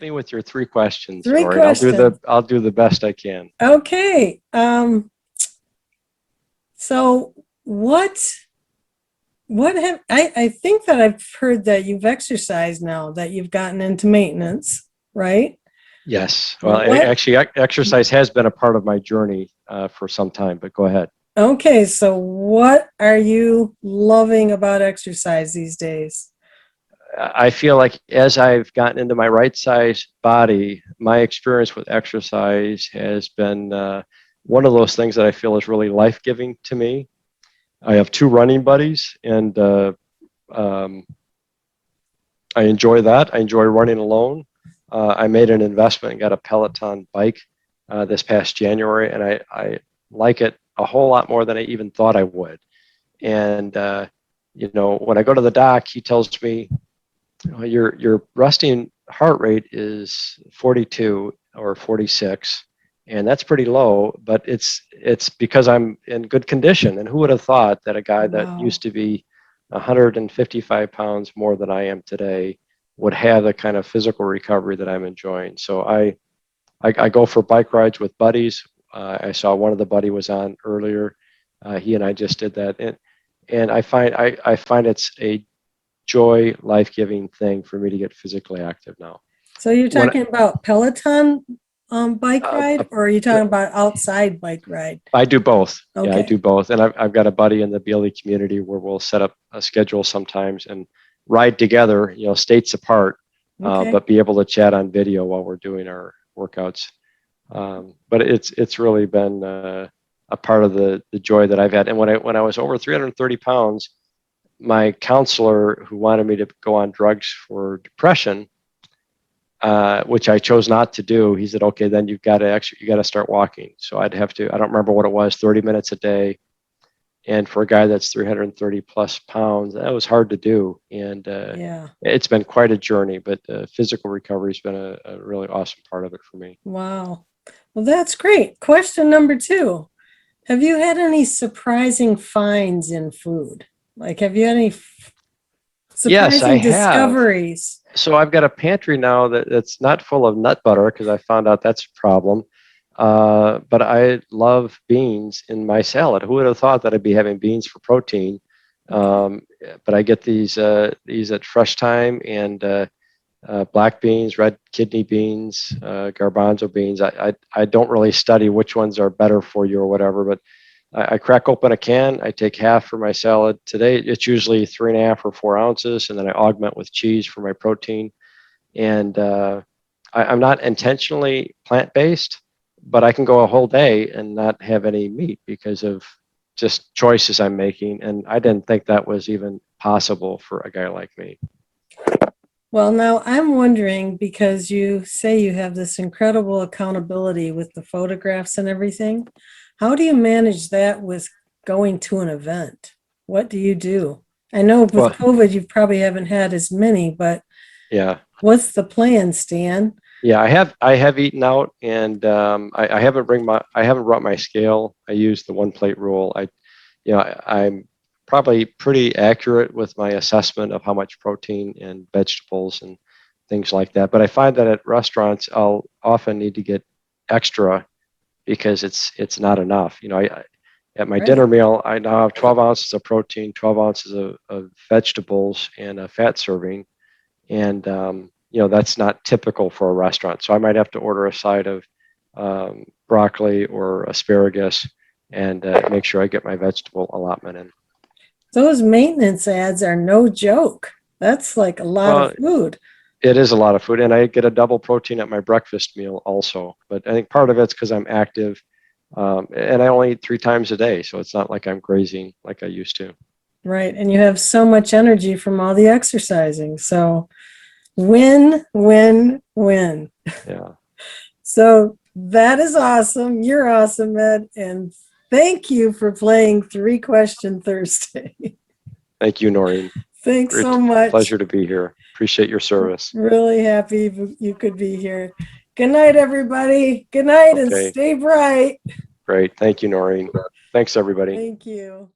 me with your 3 questions, Three Noreen. questions. I'll do the best I can. Okay. So what have I think that I've heard that you've exercised now, that you've gotten into maintenance, right? Yes. Well, What actually, exercise has been a part of my journey for some time, but go ahead. Okay, so what are you loving about exercise these days? I feel like as I've gotten into my right size body, my experience with exercise has been one of those things that I feel is really life-giving to me. I have 2 running buddies, and um, I enjoy that. I enjoy running alone. I made an investment and got a Peloton bike this past January, and I like it a whole lot more than I even thought I would. And when I go to the doc, he tells me, your resting heart rate is 42 or 46, and that's pretty low, but it's because I'm in good condition. And who would have thought that a guy that Wow. used to be 155 pounds more than I am today would have the kind of physical recovery that I'm enjoying. So I go for bike rides with buddies. I saw one of the buddy was on earlier. He and I just did that, and I find it's a joy, life-giving thing for me to get physically active now. So you're When talking about Peloton bike uh, ride, or are you talking about outside bike ride? I do both. Yeah, I Okay. do both, and I've got a buddy in the BLE community where we'll set up a schedule sometimes and ride together, states apart, Okay. but be able to chat on video while we're doing our workouts. But it's really been a part of the joy that I've had. And when I was over 330 pounds, my counselor, who wanted me to go on drugs for depression, which I chose not to do, he said, "Okay, then you got to start walking." So I'd have to, I don't remember what it was, 30 minutes a day. And for a guy that's 330 plus pounds, that was hard to do. And Yeah. it's been quite a journey, but physical recovery has been a really awesome part of it for me. Wow. Well, that's great. Question number 2. Have you had any surprising finds in food? Like, have you had any Yes, I surprising have. discoveries? So I've got a pantry now that's not full of nut butter because I found out that's a problem. But I love beans in my salad. Who would have thought that I'd be having beans for protein? Okay. But I get these at Fresh Time, and black beans, red kidney beans, garbanzo beans. I don't really study which ones are better for you or whatever, but I crack open a can. I take half for my salad. Today it's usually 3.5 or 4 ounces, and then I augment with cheese for my protein. And I'm not intentionally plant-based, but I can go a whole day and not have any meat because of just choices I'm making. And I didn't think that was even possible for a guy like me. Well, now I'm wondering, because you say you have this incredible accountability with the photographs and everything, how do you manage that with going to an event? What do you do? I know with Well, COVID, you probably haven't had as many, but yeah. what's the plan, Stan? Yeah, I have eaten out, and I haven't brought my scale. I use the 1 plate rule. I'm probably pretty accurate with my assessment of how much protein and vegetables and things like that. But I find that at restaurants, I'll often need to get extra because it's not enough. At my dinner Right. meal, I now have 12 ounces of protein, 12 ounces of vegetables, and a fat serving, and that's not typical for a restaurant. So I might have to order a side of broccoli or asparagus, and make sure I get my vegetable allotment in. Those maintenance ads are no joke. That's like a lot of Well, food. it is a lot of food, and I get a double protein at my breakfast meal also. But I think part of it's because I'm active, and I only eat 3 times a day, so it's not like I'm grazing like I used to. Right. And you have so much energy from all the exercising. So win, win, win. Yeah. So that is awesome. You're awesome, Ed. And thank you for playing 3-Question Thursday. Thank you, Noreen. Thanks so Great much. pleasure to be here. Appreciate your service. Really happy you could be here. Good night, everybody. Good night, and Okay, stay bright. great. Thank you, Noreen. Thanks, everybody. Thank you.